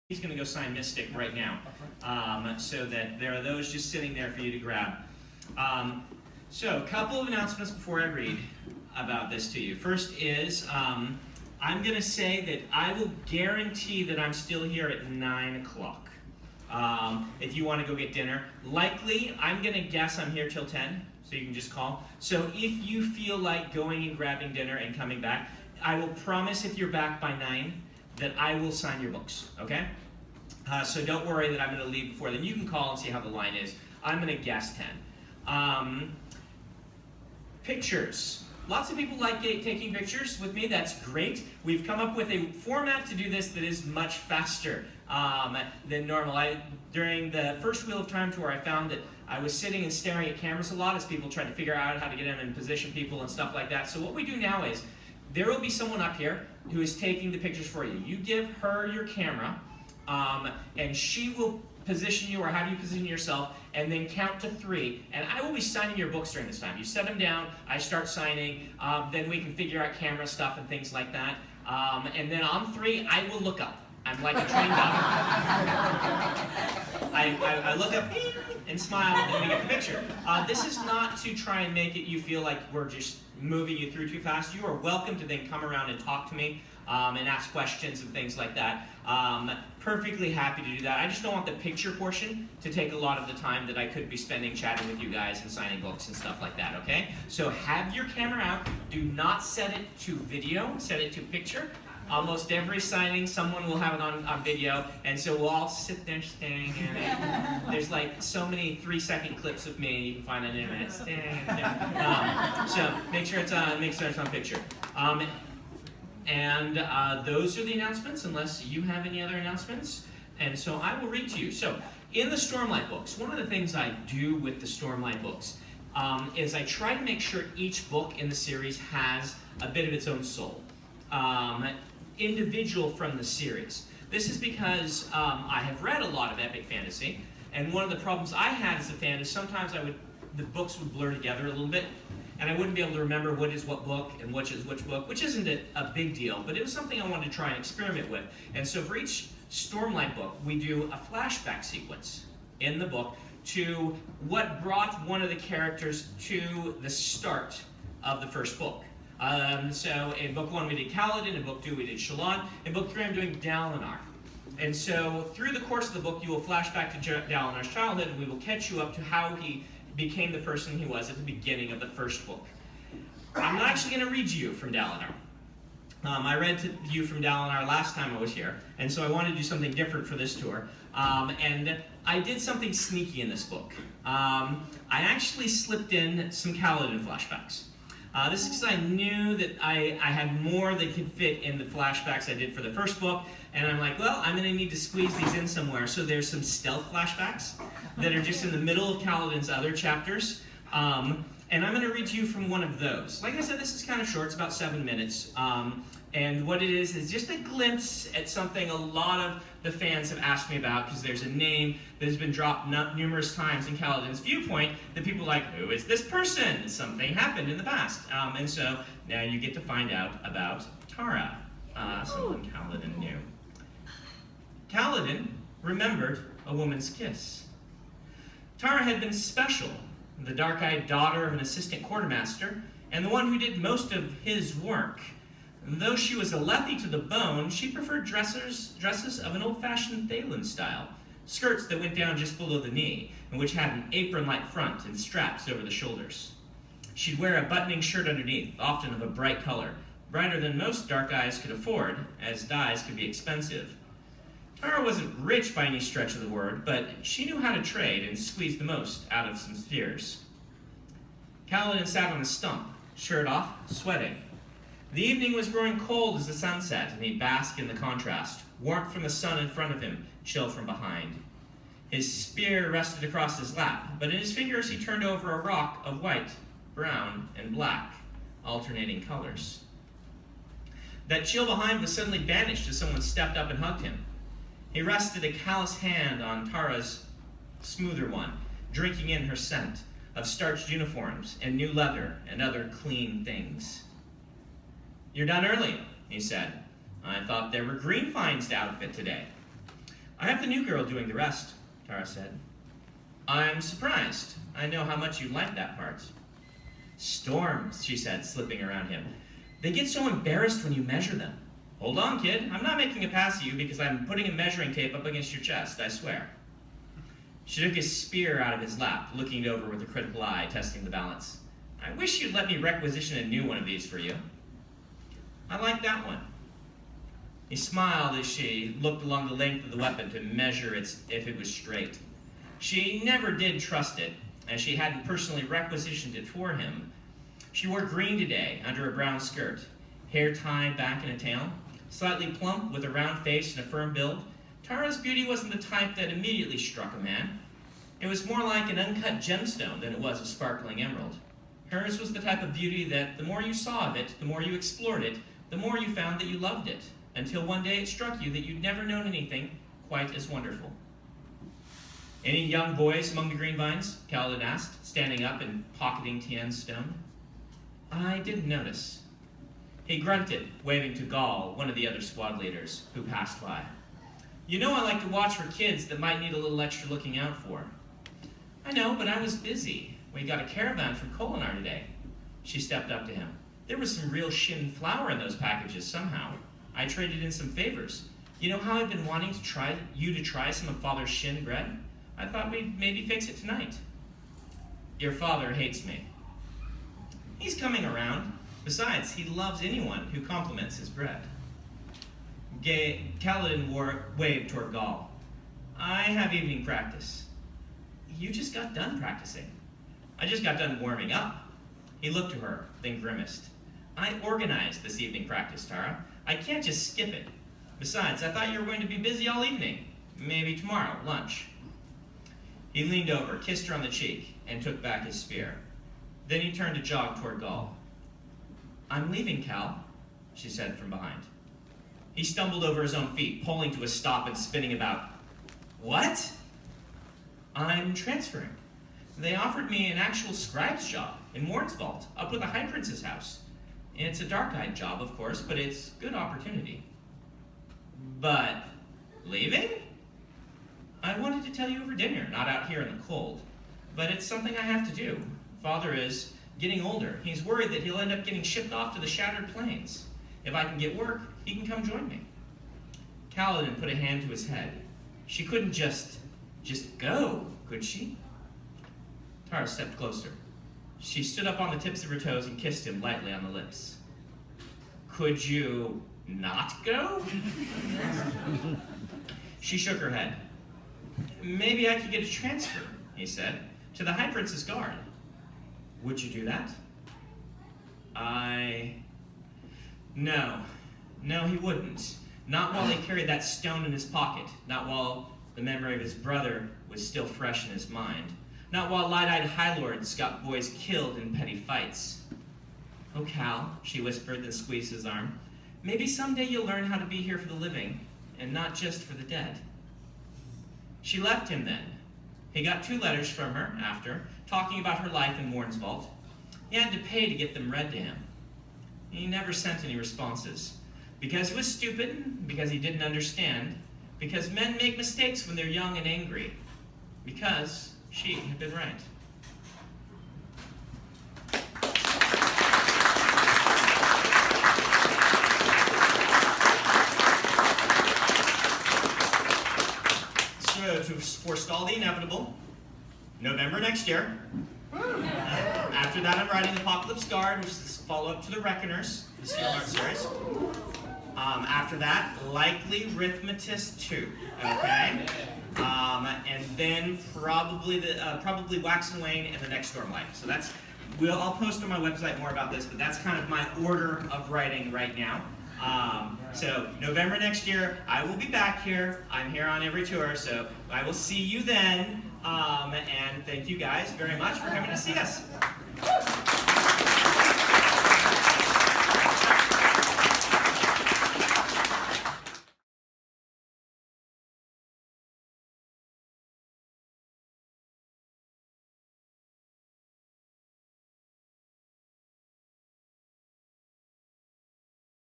He's going to go sign Mystic right now, so that there are those just sitting there for you to grab. So a couple of announcements before I read about this to you. First is, I'm going to say that I will guarantee that I'm still here at 9 o'clock. If you want to go get dinner. Likely, I'm going to guess I'm here till 10, so you can just call. So if you feel like going and grabbing dinner and coming back, I will promise if you're back by 9, that I will sign your books, okay? So don't worry that I'm going to leave before then. You can call and see how the line is. I'm going to guess 10. Pictures. Lots of people like taking pictures with me. That's great. We've come up with a format to do this that is much faster than normal. During the first Wheel of Time tour, I found that I was sitting and staring at cameras a lot as people tried to figure out how to get them and position people and stuff like that. So what we do now is, there will be someone up here who is taking the pictures for you. You give her your camera, and she will position you or have you position yourself, and then count to 3. And I will be signing your books during this time. You set them down, I start signing, then we can figure out camera stuff and things like that. And then on 3, I will look up. I'm like a trained dog. I look up and smile, and we get the picture. This is not to try and make it you feel like we're just moving you through too fast. You are welcome to then come around and talk to me and ask questions and things like that. Perfectly happy to do that. I just don't want the picture portion to take a lot of the time that I could be spending chatting with you guys and signing books and stuff like that, okay? So have your camera out. Do not set it to video, set it to picture. Almost every signing, someone will have it on video, and so we'll all sit there staring at it. There's like so many 3-second clips of me you can find on the internet staring at it. So make sure it's on picture. Those are the announcements, unless you have any other announcements. And so I will read to you. So in the Stormlight books, one of the things I do with the Stormlight books is I try to make sure each book in the series has a bit of its own soul. Individual from the series. This is because I have read a lot of epic fantasy, and one of the problems I had as a fan is sometimes the books would blur together a little bit, and I wouldn't be able to remember what is what book and which is which book, which isn't a big deal, but it was something I wanted to try and experiment with. And so for each Stormlight book, we do a flashback sequence in the book to what brought one of the characters to the start of the first book. So in book 1 we did Kaladin, in book 2 we did Shallan, in book 3 I'm doing Dalinar. And so through the course of the book you will flash back to Dalinar's childhood, and we will catch you up to how he became the person he was at the beginning of the first book. I'm not actually going to read you from Dalinar. I read to you from Dalinar last time I was here, and so I wanted to do something different for this tour. And I did something sneaky in this book. I actually slipped in some Kaladin flashbacks. This is because I knew that I had more that could fit in the flashbacks I did for the first book, and I'm like, well, I'm going to need to squeeze these in somewhere. So there's some stealth flashbacks that are just in the middle of Kaladin's other chapters, and I'm going to read to you from one of those. Like I said, this is kind of short, it's about 7 minutes, and what it is just a glimpse at something a lot of the fans have asked me about, because there's a name that has been dropped numerous times in Kaladin's viewpoint that people are like, who is this person? Something happened in the past. And so now you get to find out about Tara, someone Kaladin knew. Kaladin remembered a woman's kiss. Tara had been special, the dark-eyed daughter of an assistant quartermaster, and the one who did most of his work. Though she was a Lethe to the bone, she preferred dresses of an old-fashioned Thaylen style, skirts that went down just below the knee, and which had an apron-like front and straps over the shoulders. She'd wear a buttoning shirt underneath, often of a bright color, brighter than most dark eyes could afford, as dyes could be expensive. Tara wasn't rich by any stretch of the word, but she knew how to trade and squeeze the most out of some spheres. Kaladin sat on a stump, shirt off, sweating. The evening was growing cold as the sun set, and he basked in the contrast, warmth from the sun in front of him, chill from behind. His spear rested across his lap, but in his fingers he turned over a rock of white, brown, and black, alternating colors. That chill behind was suddenly banished as someone stepped up and hugged him. He rested a callous hand on Tara's smoother one, drinking in her scent of starched uniforms and new leather and other clean things. "You're done early," he said. "I thought there were green finds to outfit today." I have the new girl doing the rest, Tara said. I'm surprised. I know how much you like that part. Storms, she said, slipping around him. They get so embarrassed when you measure them. Hold on, kid. I'm not making a pass at you because I'm putting a measuring tape up against your chest, I swear. She took his spear out of his lap, looking it over with a critical eye, testing the balance. I wish you'd let me requisition a new one of these for you. I like that one. He smiled as she looked along the length of the weapon to measure if it was straight. She never did trust it, as she hadn't personally requisitioned it for him. She wore green today, under a brown skirt, hair tied back in a tail. Slightly plump, with a round face and a firm build, Tara's beauty wasn't the type that immediately struck a man. It was more like an uncut gemstone than it was a sparkling emerald. Hers was the type of beauty that the more you saw of it, the more you explored it, the more you found that you loved it, until one day it struck you that you'd never known anything quite as wonderful. Any young boys among the greenvines? Kaladin asked, standing up and pocketing Tien's stone. I didn't notice. He grunted, waving to Gall, one of the other squad leaders, who passed by. You know I like to watch for kids that might need a little extra looking out for. I know, but I was busy. We got a caravan from Kolinar today. She stepped up to him. There was some real Shin flour in those packages somehow. I traded in some favors. You know how I've been wanting to try some of Father's Shin bread? I thought we'd maybe fix it tonight. Your father hates me. He's coming around. Besides, he loves anyone who compliments his bread. Kaladin waved toward Gall. I have evening practice. You just got done practicing. I just got done warming up. He looked to her, then grimaced. I organized this evening practice, Tara. I can't just skip it. Besides, I thought you were going to be busy all evening. Maybe tomorrow, lunch. He leaned over, kissed her on the cheek, and took back his spear. Then he turned to jog toward Gall. I'm leaving, Cal, she said from behind. He stumbled over his own feet, pulling to a stop and spinning about. What? I'm transferring. They offered me an actual scribe's job in Warnsvault, up with the High Prince's house. It's a dark-eyed job, of course, but it's good opportunity. But leaving? I wanted to tell you over dinner, not out here in the cold. But it's something I have to do. Father is getting older. He's worried that he'll end up getting shipped off to the Shattered Plains. If I can get work, he can come join me. Kaladin put a hand to his head. She couldn't just go, could she? Tara stepped closer. She stood up on the tips of her toes and kissed him lightly on the lips. Could you not go? She shook her head. Maybe I could get a transfer, he said, to the High Prince's guard. Would you do that? No, he wouldn't. Not while he carried that stone in his pocket. Not while the memory of his brother was still fresh in his mind. Not while light-eyed High Lords got boys killed in petty fights. Oh, Cal, she whispered, then squeezed his arm. Maybe someday you'll learn how to be here for the living, and not just for the dead. She left him then. He got 2 letters from her after, talking about her life in Warnsvault. He had to pay to get them read to him. He never sent any responses. Because he was stupid, because he didn't understand, because men make mistakes when they're young and angry, because she had been right. So, to forestall the inevitable, November next year. After that, I'm writing Apocalypse Guard, which is the follow-up to the Reckoners, the Steelheart series. After that, likely Rhythmatist 2, okay? And then probably Wax and Wayne and the next Stormlight. So that's, I'll post on my website more about this, but that's kind of my order of writing right now. So November next year, I will be back here. I'm here on every tour, so I will see you then. And thank you guys very much for coming to see us.